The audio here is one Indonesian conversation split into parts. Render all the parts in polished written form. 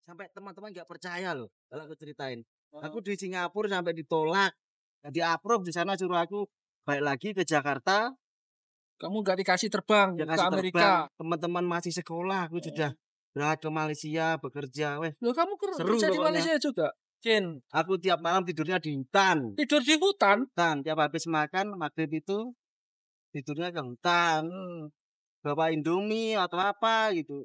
Sampai teman-teman nggak percaya loh kalau aku ceritain. Aku di Singapura sampai ditolak, nggak di-approve di sana, suruh aku balik lagi ke Jakarta. Kamu nggak dikasih terbang Nggak ke kasih Amerika. terbang. Teman-teman masih sekolah, aku sudah berangkat ke Malaysia bekerja. Weh, Loh, kamu seru kerja di pokoknya. Malaysia juga, Cin? Aku tiap malam tidurnya di hutan. Tidur di hutan? Hutan, tiap habis makan maghrib itu tidurnya ke hutan. Bawa Indomie atau apa gitu.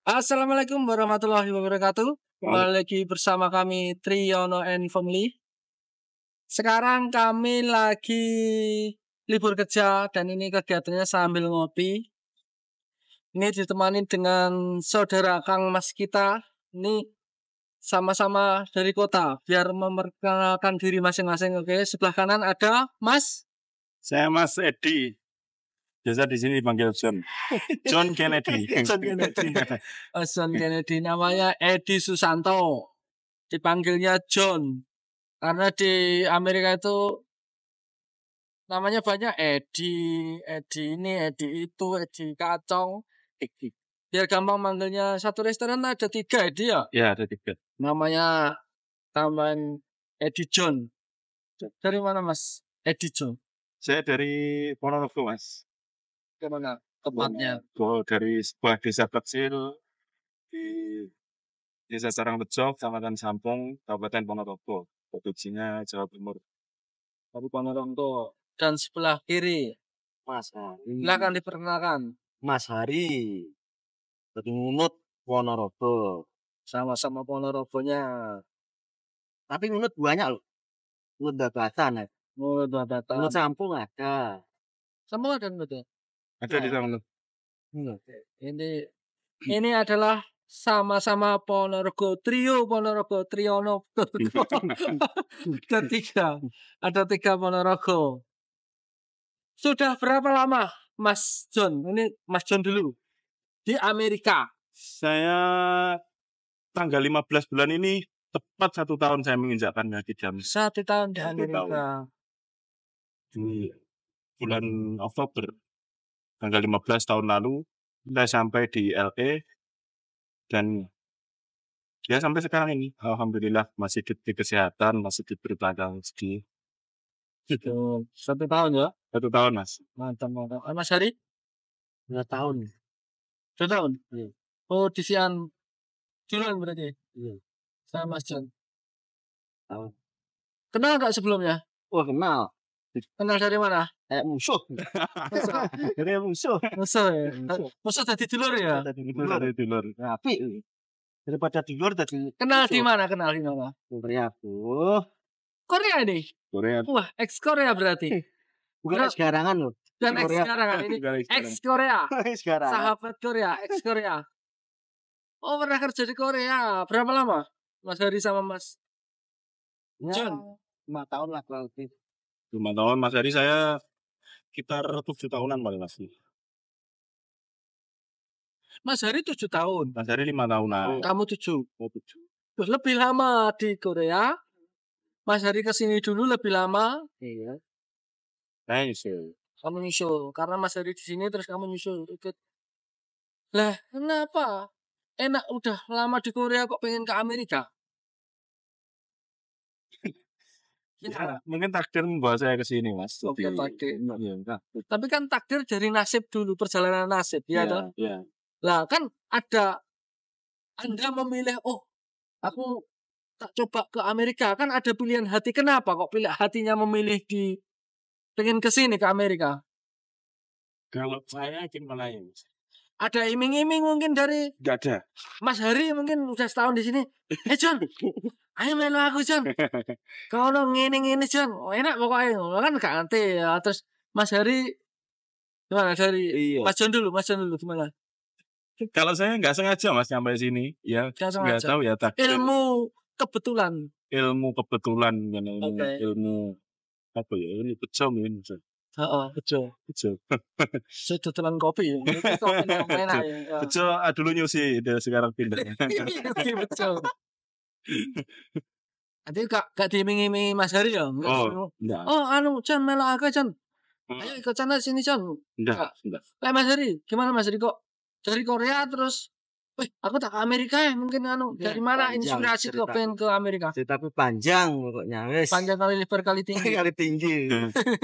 Assalamualaikum warahmatullahi wabarakatuh. Kembali lagi bersama kami Triyono and Family. Sekarang kami lagi libur kerja dan ini kegiatannya sambil ngopi. Ini ditemani dengan saudara Kang Mas kita. Ini sama-sama dari kota. Biar memperkenalkan diri masing-masing. Oke, sebelah kanan ada Mas. Saya Mas Edi. Biasa di sini dipanggil John. John Kennedy. John Kennedy. John Kennedy, namanya Edi Susanto. Dipanggilnya John. Karena di Amerika itu namanya banyak Edi ini, Edi itu, Edi kacang. Biar gampang manggilnya, satu restoran ada 3 Edi ya? Ya, ada 3. Namanya Taman Edi John. Dari mana Mas Edi John? Saya dari Ponorogo, Mas. Kemana tempatnya? Dari sebuah desa kecil di Desa Carangrejo, Kecamatan Sampung, Kabupaten Ponorogo. Produksinya Jawa Timur. Dari Ponorogo. Dan sebelah kiri, Mas Hari. silakan diperkenalkan. Mas Hari. Nunut Ponorogo. Sama-sama Ponorogonya. Tapi nunut banyak loh. Nunut Babatan ya. Nunut Babatan. Nunut Sampung ada. Sama ada nunut ya? Ada di sana. Ini adalah sama-sama Ponorogo, trio Ponorogo, Triyono. Ada 3 Ponorogo. Sudah berapa lama Mas John? Ini Mas John dulu. Di Amerika. Saya tanggal 15 bulan ini tepat 1 tahun saya menginjakkan kaki di Amerika. 1 tahun di Amerika. Di bulan Oktober. Tanggal 15 tahun lalu saya sampai di LA dan ya sampai sekarang ini alhamdulillah masih diberi kesehatan, masih diberi pelajaran rezeki. Gitu. 1 tahun ya? 1 tahun, Mas. Mantap. Mas Hari? 2 tahun. 2 tahun? Iya. Oh, di Sian duluan berarti? Iya. Sama Mas John. Tahun. Kenal nggak sebelumnya? Wah, kenal. Kenal dari mana? Kayak musuh. Kayak musuh. Musuh ya? Musuh tadi dulur ya? Dari dulur. Rapi. Daripada dulur tadi. Kenal di mana? Korea aku. Korea ini? Korea. Wah, ex Korea berarti. Bukan segarangan loh. Dan ex sekarang ini. Ex Korea. Sekarang. Sahabat Korea, ex Korea. Oh, pernah kerja di Korea. Berapa lama? Mas Hari sama Mas John? 5 tahun lah kurang lebih. 5 tahun, Mas Hari saya sekitar 7 tahunan paling Mas. Mas Hari 7 tahun. Mas Hari 5 tahunan. Kamu 7. Oh, 7. Terus lebih lama di Korea. Mas Hari kesini dulu lebih lama. Iya. Saya nyusul. Kamu nyusul. Karena Mas Hari di sini terus kamu nyusul ikut. Lah, kenapa? Enak udah lama di Korea kok pengen ke Amerika? Ya, mungkin takdir membawa saya ke sini, Mas. Oke, takdir. Iya, enggak. Tapi kan takdir dari nasib dulu, perjalanan nasib, ya toh? Iya. Lah kan ada Anda memilih, oh, aku tak coba ke Amerika, kan ada pilihan hati. Kenapa kok pilih hatinya memilih di pengen ke sini ke Amerika? Kalau saya ingin melayu. Ada iming-iming mungkin dari Enggak ada. Mas Hari mungkin udah setahun di sini. John, ayo melu aku John. Kau dong ngene John. Oh, enak pokoknya. Kan gak nanti ya. Terus Mas Hari gimana dari Iya. Mas John dulu gimana? Kalau saya nggak sengaja Mas sampai sini, ya nggak tahu ya takdir. Ilmu kebetulan Ilmu kebetulan, Oke. ilmu apa ya? Ini pecah ini. Heeh, bejo. Bejo. Saya dodolan kopi ya. Itu kopi yang enak ya. Bejo dulu nyusi, dia sekarang pindah. Nyusi bejo. Nanti gak diiming-imingi Mas Hari ya? Enggak Oh, disuruh, enggak. "Oh, anu Chan melok aku Chan. Ayo ikut sana sini Chan." Enggak. Lah Mas Hari, gimana Mas Hari kok dari Korea terus, "Wih, aku tak ke Amerika ya." Mungkin anu, Ya, dari mana panjang inspirasi kok cerita. pengen ke Amerika? Ceritaku panjang pokoknya, wes. Panjang kali lebar kali tinggi. Kali tinggi.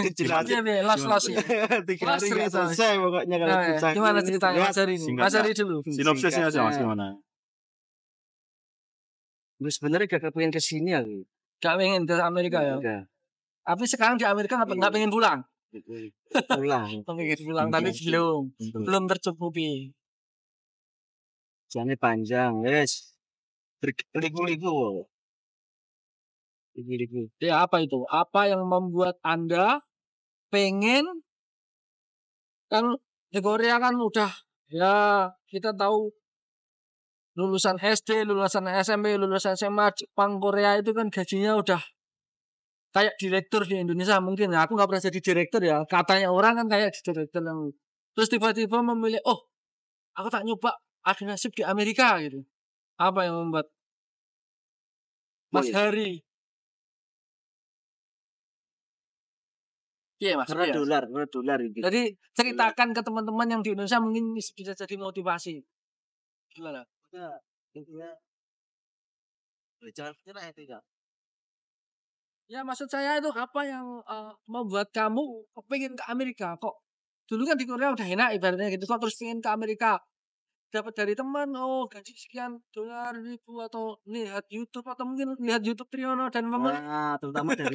Dijelasin Iya, las ya. 3 Las hari nggak cerita. selesai pokoknya kalau Nah, kisah gimana ini. ceritanya Lihat, Mas Hari ini? singkat Mas Hari ya. dulu. Sinopsisnya aja Mas singkatnya. gimana? Gue sebenarnya gak pengen kesini aku. Gak pengen ke Amerika ya. Udah. Tapi sekarang di Amerika nggak pengen pulang. Pulang. Pengen pulang tapi belum tercukupi. Jangan panjang, wes. Berliku-liku. Liku-liku. Ya apa itu? Apa yang membuat Anda pengen, kan di Korea kan udah ya kita tahu lulusan SD, lulusan SMP, lulusan SMA, Jepang, Korea itu kan gajinya udah kayak direktur di Indonesia mungkin. Aku nggak pernah jadi direktur ya. Katanya orang kan kayak direktur yang terus tiba-tiba memilih, oh aku tak nyoba ada nasib di Amerika gitu. Apa yang membuat Mas Hari? Iya Mas. Karena Iya. dolar itu. Jadi ceritakan ke teman-teman yang di Indonesia mungkin bisa jadi motivasi. Gimana? Intinya jangan menyerah itu ya. Ya maksud saya itu apa yang membuat kamu pengen ke Amerika kok? Dulu kan di Korea udah enak ibaratnya gitu, kok terus pengen ke Amerika? Dapat dari teman, oh gaji sekian dolar ribu atau lihat YouTube atau mungkin lihat YouTube Triyono dan teman Nah, terutama dari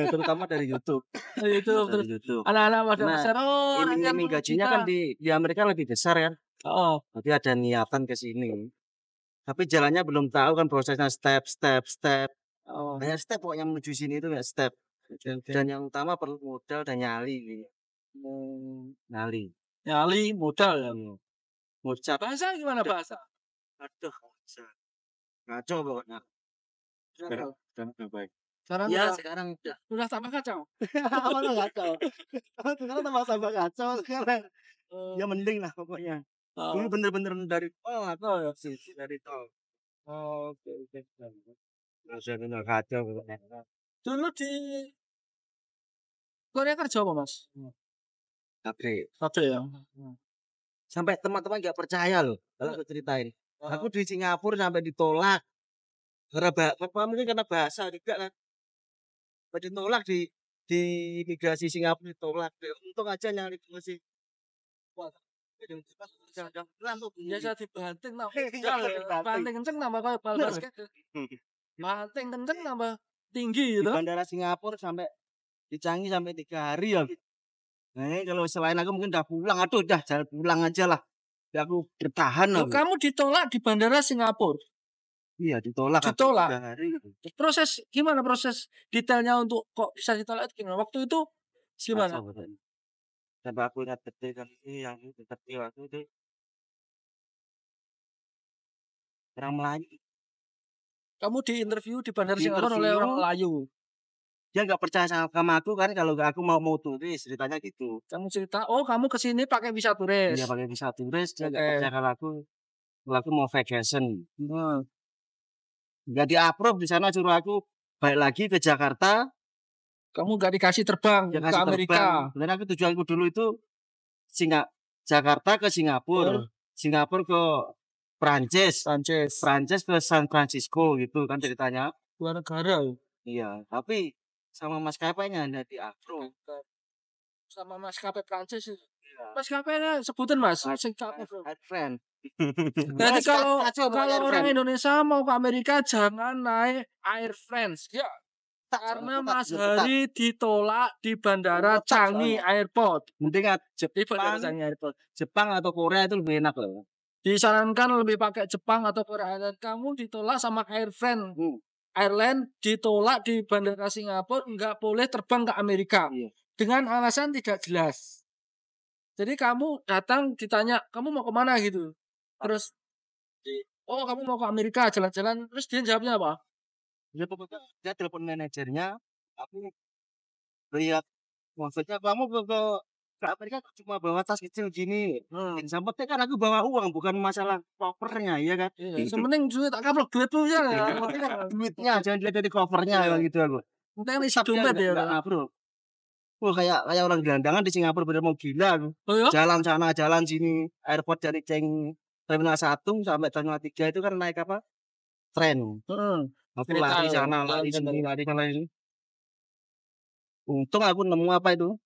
terutama dari YouTube. YouTube terus Dari YouTube. anak-anak pada Nah, besar, oh rakyat Iming-iming gajinya kan di Amerika lebih besar kan. oh Berarti ada niatan ke sini. Tapi jalannya belum tahu kan prosesnya step. oh Banyak step pokoknya menuju sini itu banyak step. Dan yang utama perlu modal dan nyali. Nyali. nyali modal ya. Ngucap. Bahasa gimana bahasa? Aduh, kacau pokoknya. Dan baik. Sekarang Ya sekarang udah tambah kacau. malah kacau. Sekarang tambah kacau sekarang. Ya mending lah pokoknya. Ini bener-bener dari tol ya sih, dari tol. Oke. Masih bener kacau pokoknya. Dulu di Korea kerja apa mas? Oke. Satu ya. Sampai teman-teman nggak percaya loh kalau aku ceritain. Aku di Singapura sampai ditolak. Mungkin karena bahasa juga kan. Ditolak di imigrasi Singapura ditolak. Untung aja nyari masih. Wah, Biasa dibanting banting kenceng nambah kayak bal basket. Banting kenceng nambah tinggi di gitu. Bandara Singapura sampai di Changi sampai 3 hari ya. Nah, ini kalau selain aku mungkin udah pulang, aduh udah jalan pulang aja lah. Ya aku bertahan Loh, aku. kamu ditolak di Bandara Singapura. Iya ditolak. Ditolak. 3 hari. Proses gimana proses detailnya untuk kok bisa ditolak itu gimana? Waktu itu gimana? Sampai aku ingat detik kan ini yang detik waktu itu orang Melayu. Kamu di interview di Bandara Singapura oleh orang Melayu. Dia nggak percaya sama aku kan kalau aku mau turis ceritanya gitu. Kamu cerita, oh kamu kesini pakai visa turis. Iya pakai visa turis, dia nggak percaya kalau aku mau vacation. Nggak di-approve di sana suruh aku balik lagi ke Jakarta. Kamu nggak dikasih terbang ke Amerika. Sebenarnya aku tujuanku dulu itu Jakarta ke Singapura, Singapura ke Prancis ke San Francisco gitu kan ceritanya. Luar negara. Iya, tapi sama maskapainya ada di approve. Sama maskapai Prancis. Maskapainya sebutin mas. Air friend. Jadi kalau orang Indonesia mau ke Amerika jangan naik Air France. Ya. Karena Mas Hari ditolak di Bandara Changi Airport. Mending di Bandara Changi Airport. Jepang atau Korea itu lebih enak loh. Disarankan lebih pakai Jepang atau Korea, dan kamu ditolak sama Air France. Airline ditolak di Bandara Singapura, nggak boleh terbang ke Amerika. Dengan alasan tidak jelas. Jadi kamu datang ditanya, kamu mau kemana gitu. Terus, oh kamu mau ke Amerika jalan-jalan. Terus dia jawabnya apa? Dia telepon manajernya, aku lihat Maksudnya kamu ke Amerika cuma bawa tas kecil gini. Yang penting kan aku bawa uang, bukan masalah kopernya, ya kan? Iya, sementing duit tak kaplok duitmu ya. Duitnya jangan dilihat dari covernya gitu aku. Penting isi dompet ya. Enggak, bro. Kayak orang gelandangan di Singapura bener mau gila aku. Oh ya? Jalan sana, jalan sini. Airport dari Terminal 1 sampai Terminal 3 itu kan naik apa? Tren. Aku lari sana, lari sini, lari sana ini. Untung aku nemu apa itu?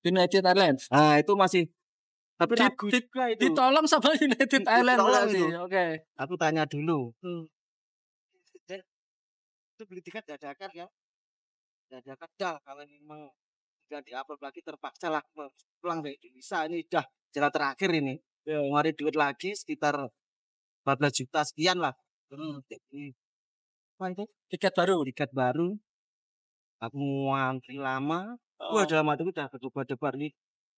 United Airlines. Nah, itu masih tapi ragu juga itu. Ditolong sama United Airlines berarti. Oke. Aku tanya dulu. Itu beli tiket dadakan ya? Dadakan dah kalau memang tidak di-upload lagi terpaksa lah pulang dari Indonesia, ini udah jalan terakhir ini. Ngeluarin duit lagi sekitar 14 juta sekian lah. Jadi, apa itu? Tiket baru. Aku ngantri lama. Wah, dalam hatiku udah berdebar-debar nih.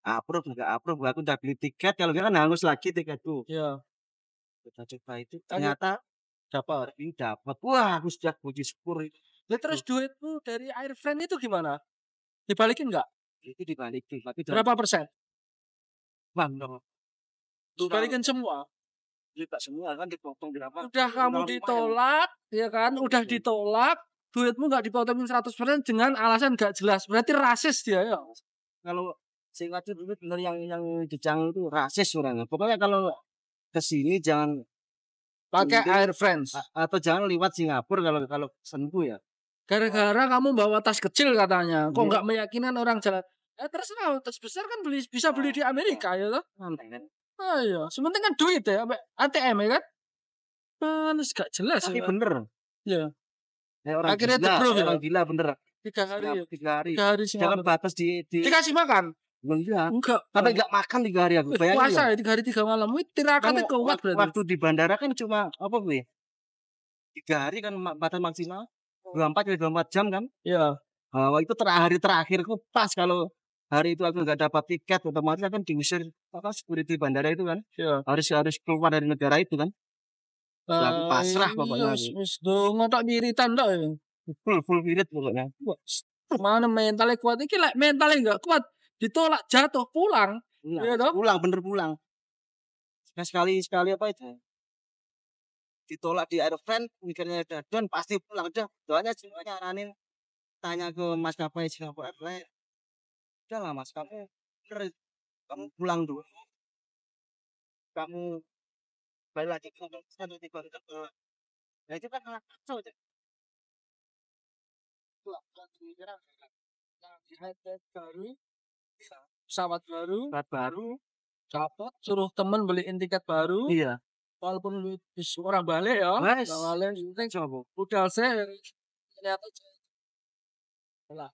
Approve nggak approve, aku udah beli tiket, kalau nggak kan hangus lagi tiketku. Iya. Kita coba itu, ternyata dapat. Wah, aku sudah puji syukur. Terus duitmu dari Airframe itu gimana? Dibalikin nggak? Itu dibalikin. Berapa persen? Bang, dong. Dibalikin semua. Tidak semua kan dipotong berapa? Udah kamu ditolak, ya kan? Udah ditolak, duitmu nggak dipotongin 100% dengan alasan nggak jelas. Berarti rasis dia ya. Kalau singkatnya bener yang Jepang itu rasis orangnya. Pokoknya kalau kesini jangan pakai Air France atau jangan lewat Singapura kalau sembuh ya. Gara-gara kamu bawa tas kecil katanya. Kok nggak meyakinkan orang jalan? Terserah, tas besar kan bisa beli di Amerika ya toh. Oh iya, sementing kan duit ya, ATM ya kan? Terus gak jelas. Tapi bener. Iya. Akhirnya orang gila bener. 3 hari. 3 hari jangan batas dikasih makan. Enggak. Tapi enggak makan 3 hari aku. Bayangin puasa ya 3 hari 3 malam. Wih, tirakatnya kuat berarti. Waktu di bandara kan cuma apa gue? 3 hari kan batas maksimal. 24 jam kan? Iya. Itu hari terakhirku pas kalau hari itu aku nggak dapat tiket, otomatis kan diusir security bandara itu kan. Iya. Harus keluar dari negara itu kan. Aku pasrah pokoknya. Wis dongo tok wiritan tok ya. Full wirid pokoknya. Mana mentalnya kuat iki lek mentalnya enggak kuat ditolak jatuh pulang. Iya toh? Bener pulang. Sekali apa itu? Ditolak di Airframe, mikirnya dadon pasti pulang udah. Doanya semuanya aranin tanya ke maskapai Singapura Airlines. Udah lah mas, kamu pulang dulu. Kamu balik lagi ke nah itu kan kacau aja. Pesawat baru, capot, suruh temen beliin tiket baru. Iya. Walaupun orang balik ya, balik, penting coba. Udah saya lihat aja. Lah.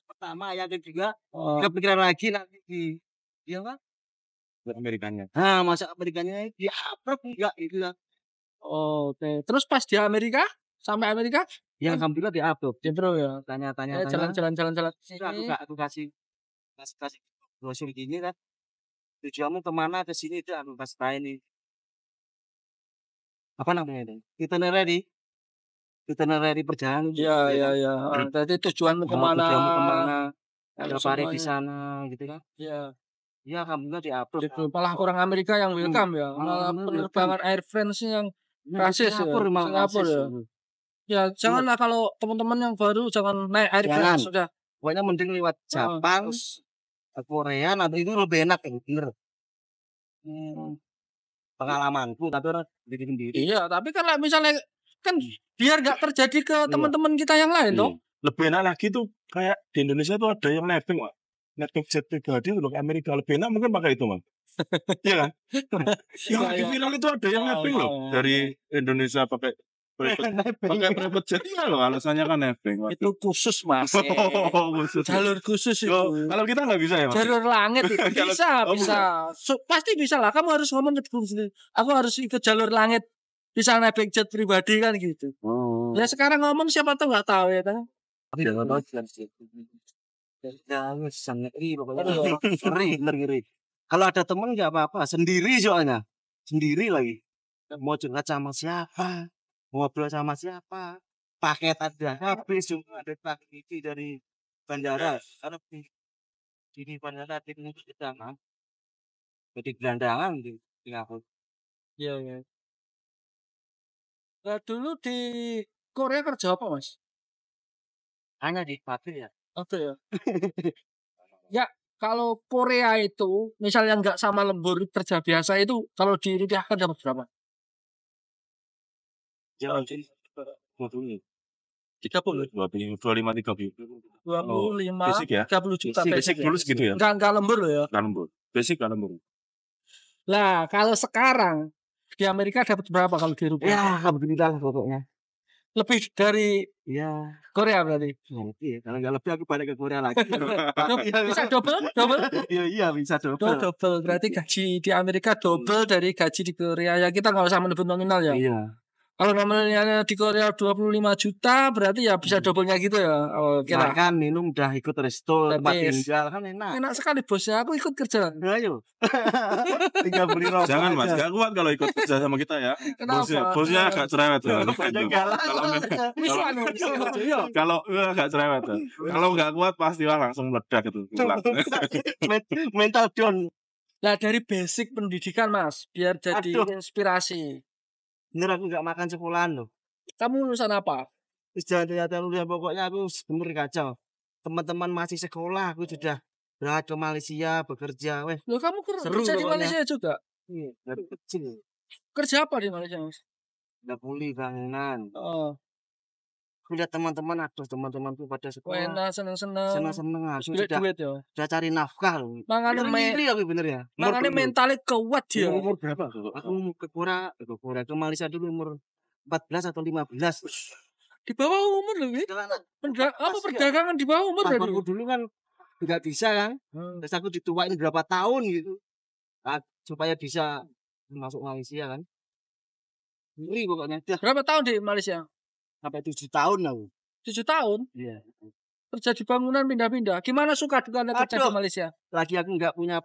Pertama yang kedua kepikiran lagi nanti di apa? Amerikanya. Nah, masa Amerikanya di apa enggak itu lah. Oke. Terus pas di Amerika, sampai Amerika, yang alhamdulillah di upload. Di bro ya. Tanya-tanya. Jalan. Aku kasih brosur gini kan. Tujuanmu kemana ke sini itu aku kasih ini. Apa namanya itu? Itinerary perjalanan. Iya. Berarti tujuanmu kemana? Ada hari di sana gitu kan? Iya. Ya alhamdulillah di-upload. Malah orang Amerika yang welcome ya. Malah penerbangan Air France yang rasis ya. Singapura ya. Ya janganlah kalau teman-teman yang baru jangan naik Air France sudah. Pokoknya mending lewat Jepang, Korea, nanti itu lebih enak ya, bener. Pengalamanku tapi orang sendiri. Iya, tapi kan misalnya kan biar nggak terjadi ke teman-teman kita yang lain toh. Lebih enak lagi tuh kayak di Indonesia tuh ada yang nebeng, Pak. Nebeng jet pribadi untuk Amerika lebih enak mungkin pakai itu, Mas. Iya kan? Yang viral itu ada yang nebeng loh dari Indonesia pakai private jet ya loh, alasannya kan nebeng. Itu khusus Mas. Jalur khusus itu. Kalau kita nggak bisa ya Mas? Jalur langit itu bisa. Pasti bisa lah. Kamu harus ngomong ke sendiri. Aku harus ikut jalur langit. Bisa nebeng jet pribadi kan gitu. Ya sekarang ngomong siapa tuh nggak tahu ya kan? Jangan tahu sangat ngeri. Kalau ada teman nggak apa-apa, sendiri soalnya, sendiri lagi. Mau curhat sama siapa, ngobrol sama siapa, paket ada habis, cuma ada paket dari bandara karena di bandara tim kita kan jadi gelandangan di Singapura. Iya, iya. Nah, dulu di Korea kerja apa, Mas? Hanya di pabrik ya. Apa ya? Ya, kalau Korea itu misalnya nggak sama lembur kerja biasa itu kalau dirupiahkan dapat berapa? Jauh sih. 20. 30. 25 30. 25, Basic ya. 30 juta Basic peso. dulu segitu ya. Enggak lembur loh ya. Kan lembur. Basic kan lembur. Lah, kalau sekarang di Amerika dapat berapa kalau di rupiah? Ya, alhamdulillah pokoknya. Lebih dari Ya, Korea berarti. ngerti ya. Kalau nggak lebih aku balik ke Korea lagi. Bisa double? Iya, bisa double. Double. Berarti gaji di Amerika double dari gaji di Korea. Ya kita nggak usah menyebut nominal ya. Iya. Kalau nominalnya di Korea 25 juta berarti ya bisa doublenya gitu ya. Oke lah. Makan, minum udah ikut resto, tempat Gratis. tinggal kan enak. Enak sekali bosnya, aku ikut kerja. Ayo. Tinggal beli rokok. Jangan Mas, aja. gak kuat kalau ikut kerja sama kita ya. Kenapa? Bosnya agak cerewet ya. Bosnya galak. Kalau agak cerewet ya. Kalau nggak kuat pastilah langsung meledak itu. Pulang. Mental down. Lah dari basic pendidikan Mas, biar jadi Aduh. inspirasi. Bener aku nggak makan sekolahan loh. Kamu lulusan apa? Terus jangan ternyata lulusan pokoknya aku bener kacau. Teman-teman masih sekolah, aku sudah berangkat ke Malaysia bekerja. Weh, Loh kamu Seru kerja di pokoknya. Malaysia juga? iya, dari kecil. Kerja apa di Malaysia Mas? Udah pulih bangunan. Oh, Aku lihat teman-teman, aduh teman-temanku pada sekolah. enak seneng-seneng. Seneng-seneng aku Duit sudah ya. cari nafkah loh. Makanya Bener ngiri aku bener ya. makanya mentalnya kuat dia. Umur berapa? Aku ke Korea, ke Malaysia dulu umur 14 atau 15. Di bawah umur loh, Wi. Perdagangan di bawah umur Aku loh. dulu kan nggak bisa kan. Terus aku dituain berapa tahun gitu. Supaya bisa masuk Malaysia kan. Ngeri pokoknya. Berapa tahun di Malaysia? Sampai 7 tahun aku. 7 tahun. Iya. Kerja di bangunan pindah-pindah. Gimana suka dukanya kerja di Aduh. Malaysia? Lagi aku nggak punya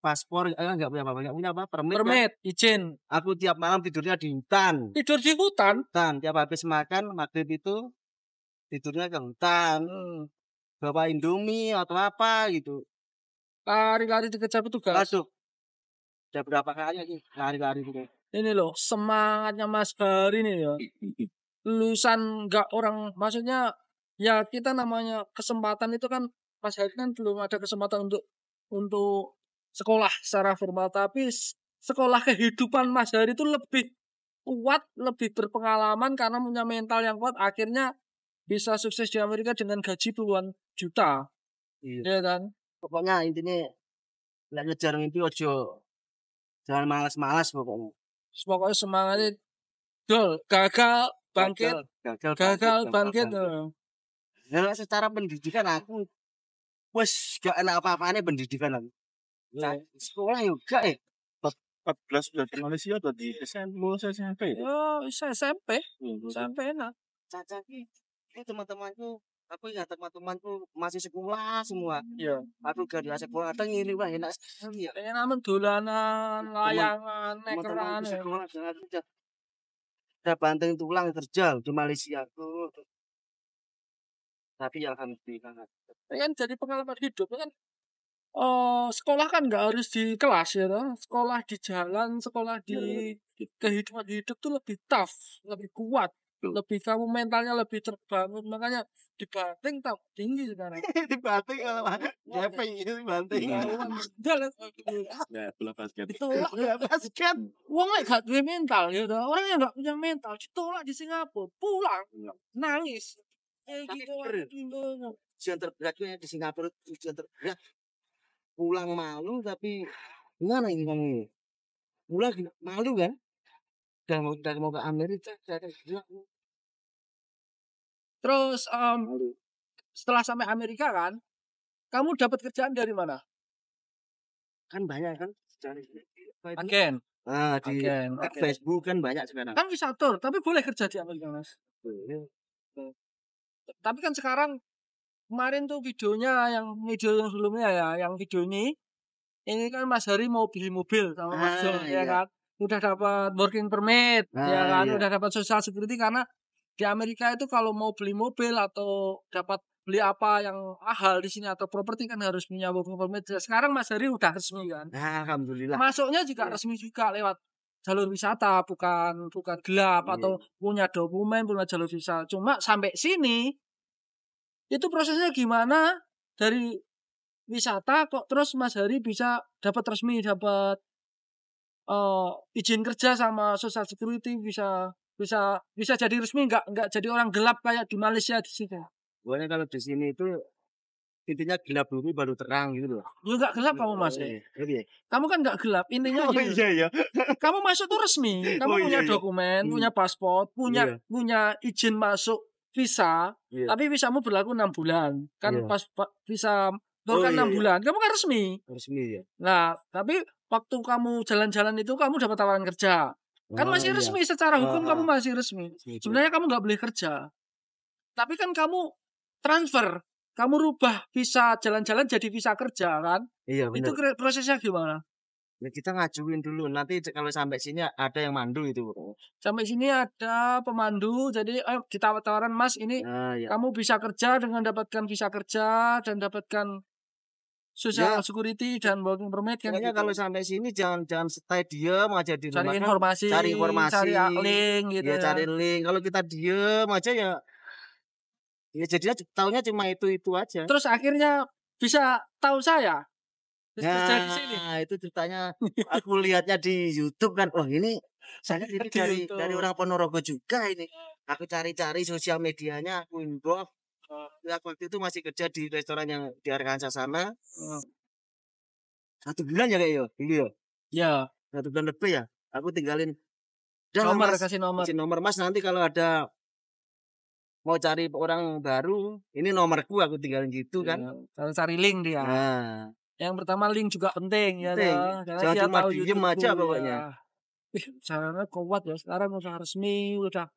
paspor, nggak punya apa, permit. Permit, izin. Aku tiap malam tidurnya di hutan. Tidur di hutan. Tiap habis makan maghrib itu tidurnya ke hutan. Bawa Indomie atau apa gitu. Lari-lari dikejar petugas. Aduh. Udah berapa kali lagi lari-lari gitu. Ini loh semangatnya Mas Hari ini ya. Lulusan nggak orang, maksudnya ya kita namanya kesempatan itu kan Mas Hari kan belum ada kesempatan untuk sekolah secara formal, tapi sekolah kehidupan Mas Hari itu lebih kuat, lebih berpengalaman karena punya mental yang kuat, akhirnya bisa sukses di Amerika dengan gaji puluhan juta. Iya. Ya kan? Pokoknya intinya nek ngejar mimpi ojo jangan malas-malas pokoknya. Pokoknya semangatnya gagal bangkit. Ya secara pendidikan aku wes gak enak apa-apanya pendidikan aku. Sekolah juga 14 sudah di Malaysia atau di SMP ya? Oh, SMP. SMP enak. Caca ini teman-temanku, aku ingat teman-temanku masih sekolah semua. Iya. Aku gak di sekolah, ada ngiri wah enak sekali ya. Kayak namen dolanan, layangan, nekeran. Teman-temanku sekolah jangan udah banting tulang kerja di Malaysia tuh. Tapi alhamdulillah. Kan jadi pengalaman hidup kan. Sekolah kan nggak harus di kelas ya toh. Sekolah di jalan, sekolah di kehidupan hidup tuh lebih tough, lebih kuat, lebih kamu mentalnya lebih terbangun, makanya dibanting tak tinggi sekarang. Dibanting gepeng itu dibanting. Ya, bola basket. Ditolak Basket. wong lek gak duwe mental ya toh. Orang yang gak punya mental ditolak di Singapura, pulang nangis. Ujian terberatnya di Singapura ujian terberat. Pulang malu tapi gimana ini kamu? Pulang malu kan? Dan mau ke Amerika Terus setelah sampai Amerika kan, kamu dapat kerjaan dari mana? kan banyak kan cari Agen. di Facebook kan banyak sekarang. Kan wisator, tapi boleh kerja di Amerika, Mas. Tapi kan sekarang kemarin tuh video yang sebelumnya ya, yang video ini kan Mas Hari mau beli mobil sama Mas Jol, ya kan? Udah dapat working permit, ya kan? Udah dapat social security karena di Amerika itu kalau mau beli mobil atau dapat beli apa yang mahal di sini atau properti kan harus punya working permit. Sekarang Mas Hari udah resmi kan. Nah, alhamdulillah. Masuknya juga resmi juga lewat jalur wisata, bukan gelap atau punya dokumen, punya jalur wisata. Cuma sampai sini itu prosesnya gimana dari wisata kok terus Mas Hari bisa dapat resmi, dapat izin kerja sama Social Security, bisa jadi resmi, nggak jadi orang gelap kayak di Malaysia di sini. Pokoknya kalau di sini itu intinya gelap dulu baru terang gitu loh. Ya nggak gelap kamu Mas. Kamu kan nggak gelap, intinya gini. iya. Kamu masuk tuh resmi, kamu punya dokumen, punya paspor, punya izin masuk visa, tapi visamu berlaku 6 bulan. Kan pas visa kan 6 bulan, kamu kan resmi. Resmi ya. Nah, tapi waktu kamu jalan-jalan itu kamu dapat tawaran kerja. Kan masih resmi secara hukum, kamu masih resmi. Sebenarnya kamu nggak boleh kerja. Tapi kan kamu transfer, kamu rubah visa jalan-jalan jadi visa kerja kan? Iya benar. Itu prosesnya gimana? Ya kita ngajuin dulu, nanti kalau sampai sini ada yang mandu itu. Sampai sini ada pemandu, jadi kita tawaran Mas ini kamu bisa kerja dengan dapatkan visa kerja dan dapatkan Social Security dan working permit kan. Pokoknya gitu. kalau sampai sini jangan stay diem aja di rumah. Cari informasi, cari link gitu. Ya cari link. Kalau kita diem aja ya jadinya taunya cuma itu aja. Terus akhirnya bisa tahu saya. Nah, itu ceritanya aku lihatnya di YouTube kan. Oh ini saya ini dari orang Ponorogo juga ini. Aku cari-cari sosial medianya, aku inbox. Ya, waktu itu masih kerja di restoran yang di Arkansas sana. 1 bulan ya kayak dulu ya. Ya. 1 bulan lebih ya. Aku tinggalin. Nomor Mas, kasih nomor. Kasih nomor Mas, nanti kalau ada mau cari orang baru, ini nomorku aku tinggalin gitu kan. Kalau cari link dia. Nah. Yang pertama link juga penting ya. Jangan cuma diem aja pokoknya. Caranya kuat ya. Sekarang udah resmi, udah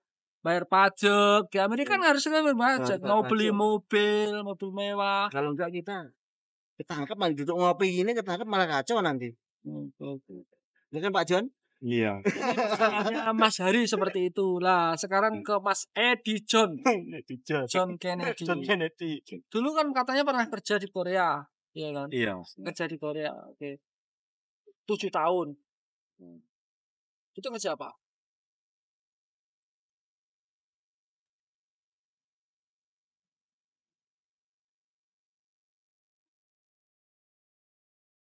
bayar pajak. Di Amerika kan harus bayar pajak. Mau beli mobil mewah. Kalau enggak kita ketangkep malah duduk ngopi ini, ketangkep malah kacau nanti. Ya kan Pak John? Iya. Mas Hari seperti itu. Lah, sekarang ke Mas Eddie John. John Kennedy. Dulu kan katanya pernah kerja di Korea. Iya kan? Iya. Kerja di Korea. Oke. 7 tahun. Itu kerja apa?